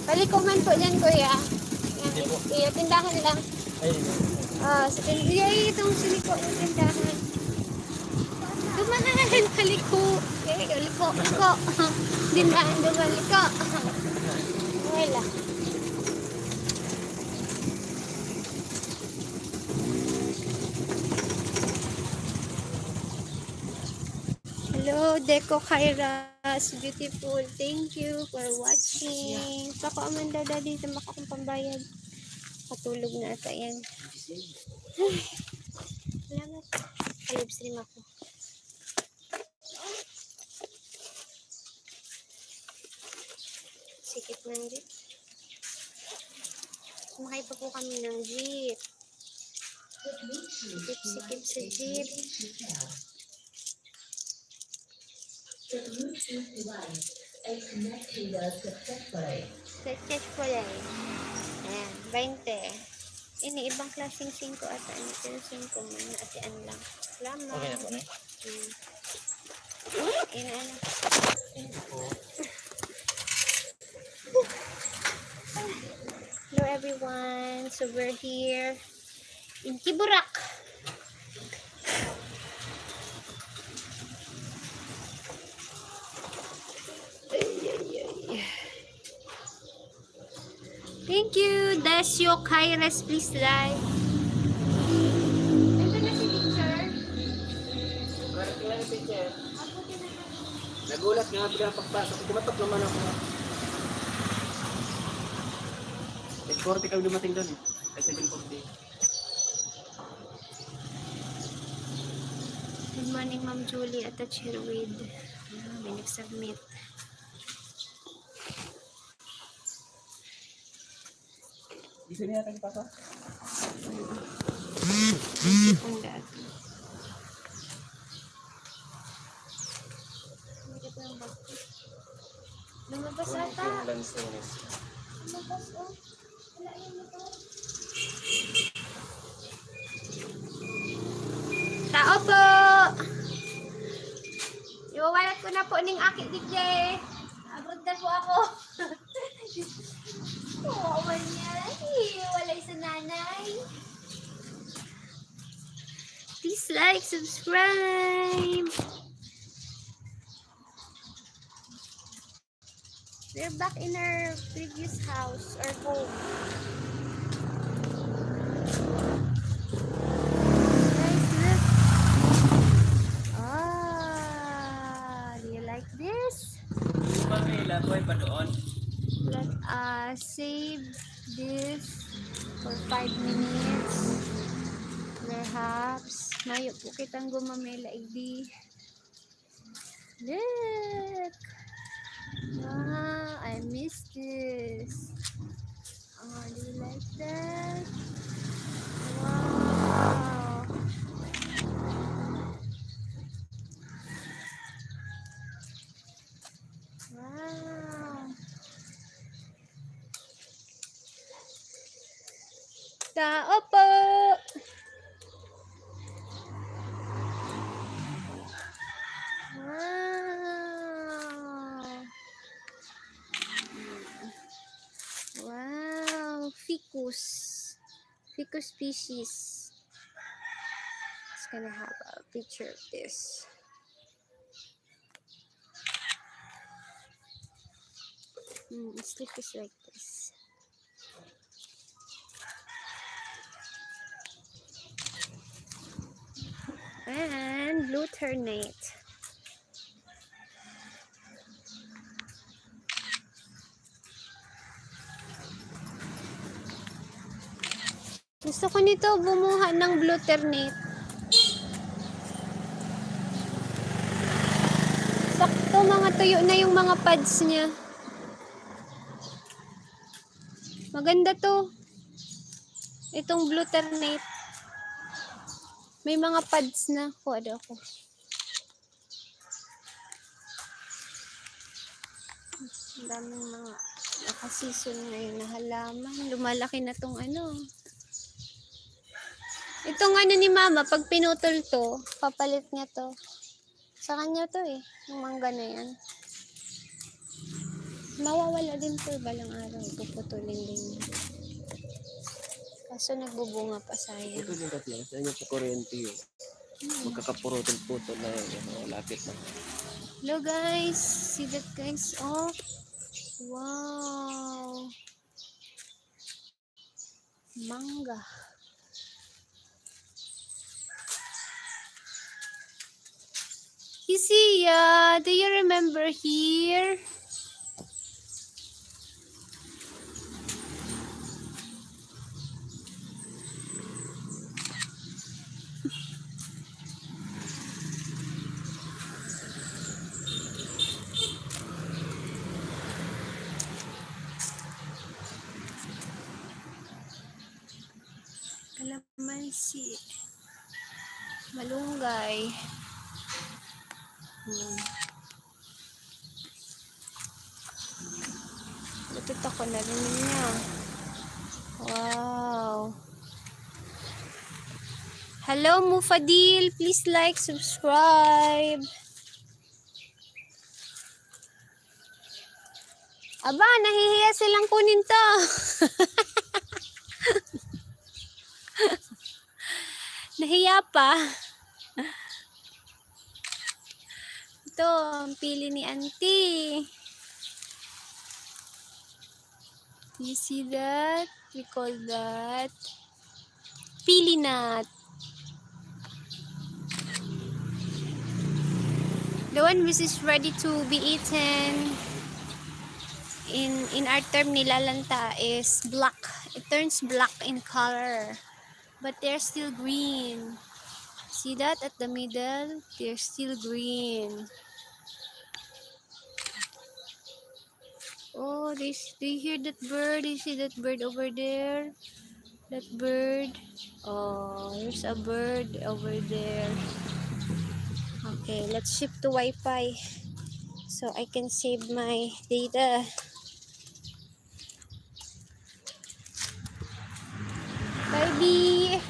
Palikuman po dyan, kuya. Yan, tindahan lang. Sa tindahan, itong siliko yung tindahan. Dumahan, paliko. Liko. Tindahan, dumaliko. Wala. Hello, Deco Kairas. Beautiful. Thank you for watching. Pako Amanda dito makakang pambayad. Patulog na ata yan. Salamat. Live stream ako. Sikip ng jeep. Sumakay pa po kami ng jeep. Sikip sa jeep. Successful. Ayan, 20. Ini ibang klaseng 5 ata. Ito yung 5 mo na atian lang. Salamat. Okay na po na. Ini ano. Thank you po. Hello everyone. So we're here in Kiburak. Thank you, Desio Kaires, please like. Ito na si teacher. Kaya na teacher. Nagulat nga biglang pagpasok. Kumatok naman ako. 8:40 kami dumating doon eh. Ay 7:40. Good morning, Ma'am Julie. Attach here with. May nag-submit. Gusto niya tayo papa? Kung dati. Lumabas ata. Lumabas o. Wala yung motor. Tao po! Iwawalat ko na po ning akit DJ. Abroad na po ako. Oo, niya. Walay sa nanay. Please like, subscribe. We're back in our previous house or home. Guys, look. Do you like this? Pamela, boy pa doon. Let us save this for 5 minutes. Perhaps mayo po kitang gumamela idi. Look. Wow, I miss this. Do you like that? Wow. Wow. Tao po. Wow, ficus species. It's gonna have a picture of this. Its leaf is like this. And blue ternate. Gusto ko nito bumuha ng blue ternate. Sakto mga tuyo na yung mga pads niya. Maganda to. Itong blue ternate. May mga pads na. Kuha daw ako. Ang daming mga naka-season ngayon na halaman. Lumalaki na tong ano. Itong ano ni mama, pag pinutol to, papalit niya to. Sa kanya to eh. Yung mangga na yan. Mawawala din to balang araw. Puputulin din niya. Kaso nagbubunga pa sayang. Ito din kasi, sa inyo sa kuryente yun. Magkakapurutol-putol na yun. Lapit na. Hello guys. See that guys? Oh. Wow. Mangga. Isiya, do you remember here? Kalamansi. Malunggay. Lutot ako na rin niya. Wow. Hello, Mufadil. Please like, subscribe. Aba, nahihiya silang kunin to. Nahiya pa. Ito, ang pili ni auntie. You see that? We call that pili nut. The one which is ready to be eaten in our term nilalanta is black. It turns black in color. But they're still green. See that at the middle? They're still green. Oh, they hear that bird. You see that bird over there? That bird. Oh, there's a bird over there. Okay, let's shift to Wi-Fi so I can save my data. Baby,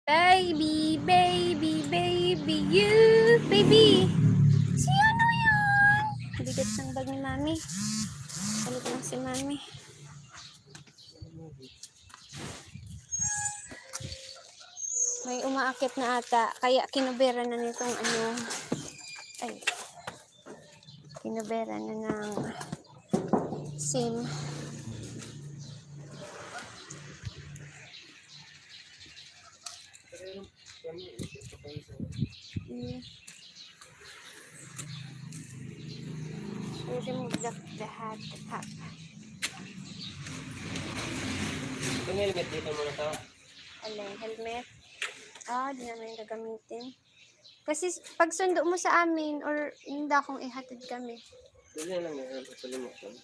baby, baby, baby, you, baby. Si ano yan? Bigat ng bag ni mami. Palit lang si mami. May umaakit na ata, kaya kinubera na nitong ano. Ay. Kinubera na ng SIM. Remove the hat, the cap. Itong helmet dito muna to. Alay, helmet. Di naman yung gagamitin. Kasi pag sundo mo sa amin or hindi akong ihatid kami. Dali lang yun. Pagkalimutan.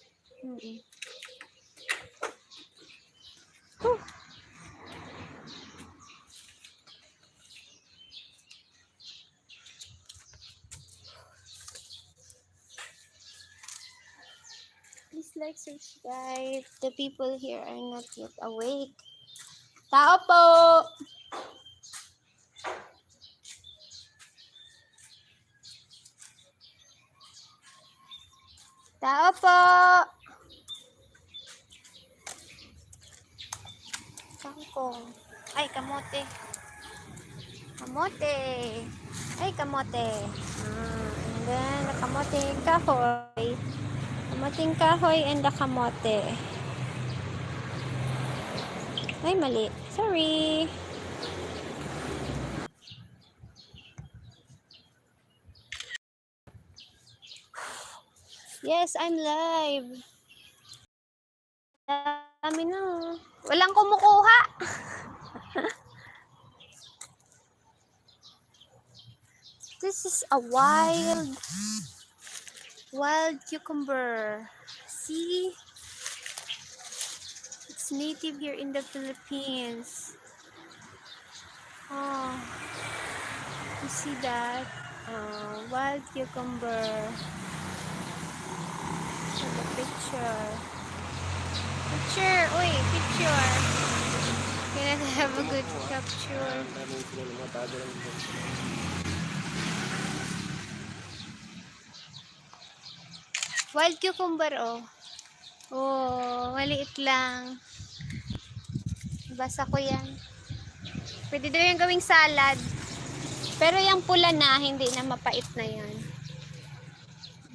Please like, subscribe. The people here are not yet awake. Tao po! Tao po! Kangkong. Ay, kamote. Kamote. Ay, kamote. And then, the kamoting kahoy. Kamoting kahoy and the kamote. Ay, mali. Sorry. Yes, I'm live. Dami na. Walang kumukuha. This is a wild cucumber. See? It's native here in the Philippines. Oh. You see that? Wild cucumber. Look at the picture. Picture! Uy, picture! Can I have a good capture? Daming sila ng mga tago lang dito. Wild cucumber, oh. Oh, maliit lang. Basa ko yan. Pwede daw yung gawing salad. Pero yung pula na, hindi na mapait na yan.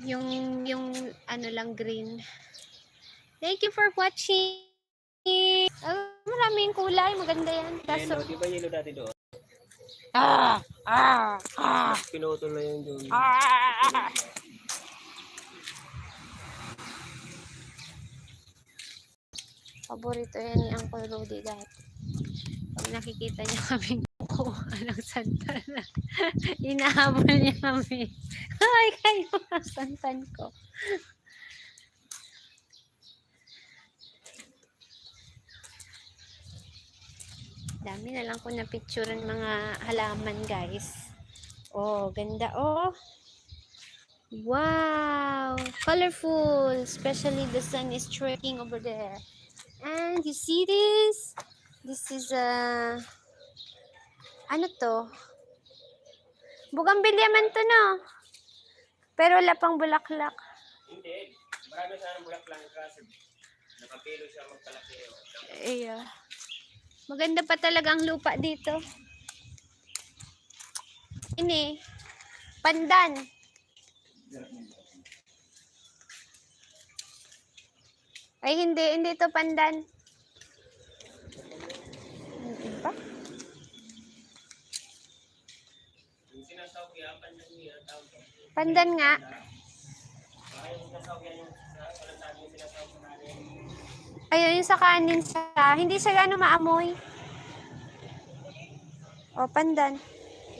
Yung ano lang, green. Thank you for watching. Maraming kulay. Maganda yan. Kaso, Yellow, di ba yellow dati doon? ah. Pinutol na yun doon. Paborito yan ni Uncle Rudy dati. Pag nakikita niya kami kukuha ng santan, inahabol niya kami. Ay, kayo ang santan ko. Dami na lang ko na picture ng mga halaman, guys. Oh, ganda. Oh, wow, colorful. Especially the sun is striking over there. And you see this? This is ano to? Bugambilya man to, no? Pero wala pang bulaklak. Hindi. Marami sana ng bulak lang kasi nakapilo siya magpalaki. Yeah. Maganda pa talaga ang lupa dito. Ini, pandan. Ay, hindi to pandan. Hindi pa? Yung sinasawag yan, pandan niya, tawag ko. Pandan nga. Ay, yung sinasawag yan, yung sabi yung sinasawag natin. Ayun, yung sa kanin siya. Hindi siya gano'ng maamoy. O, pandan.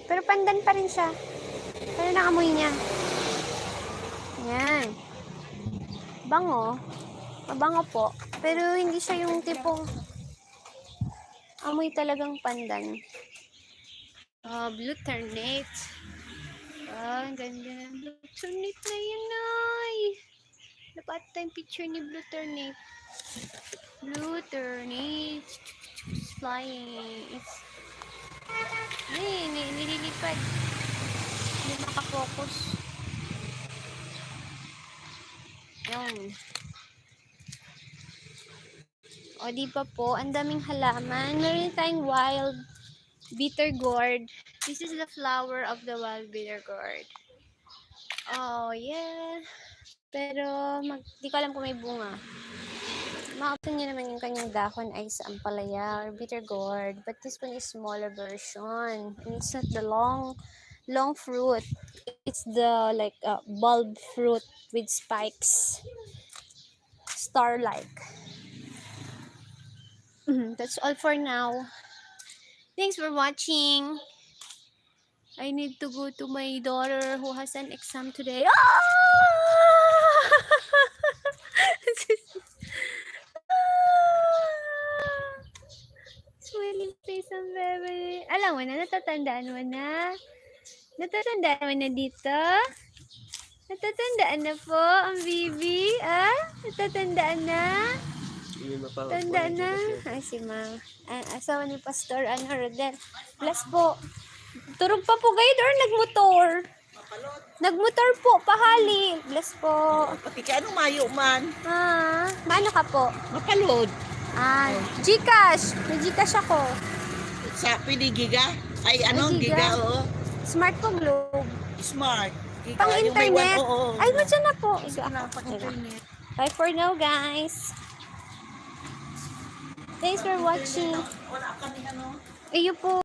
Pero pandan pa rin siya. Pero naamoy niya. Yan. Bango. Mabango po. Pero hindi siya yung tipong amoy talagang pandan. Blue ternate. Ang ganda ng blue ternate na yun, ay. Dapat tayong picture ni blue ternate. Blue ternate. It's flying. Ay, nililipad. Hindi makafocus. Yan. O, di pa po, ang daming halaman. Meron tayong wild bitter gourd. This is the flower of the wild bitter gourd. Oh, yeah. Pero, di ko alam kung may bunga. Maopin nyo naman yung kanyang dahon ay sa ampalaya or bitter gourd. But this one is smaller version. And it's not the long fruit. It's the, like, bulb fruit with spikes. Star-like. That's all for now. Thanks for watching. I need to go to my daughter who has an exam today. Smiling face ang baby. Alam mo na, natatandaan mo na. Natatandaan mo na dito. Natatandaan na po ang baby. Natatandaan na. Tanda na. Ay, si Ma. Asawa ni Pastor Rodel. Bless po. Turog pa po kayo or nagmotor? Nagmotor po, pahali. Bless po. Pati ka anong mayo man. Maano ka po? Mapalod. Gcash. May Gcash ako. Sa pwede giga? Ay ano, Ay, giga. giga, oo. Smart po, Globe. Smart. Giga, Pang yung may internet. one, oo. Ay, madyan na po. Pang internet. Bye for now, guys. Thanks for watching. Wala kami ano. Iyo po.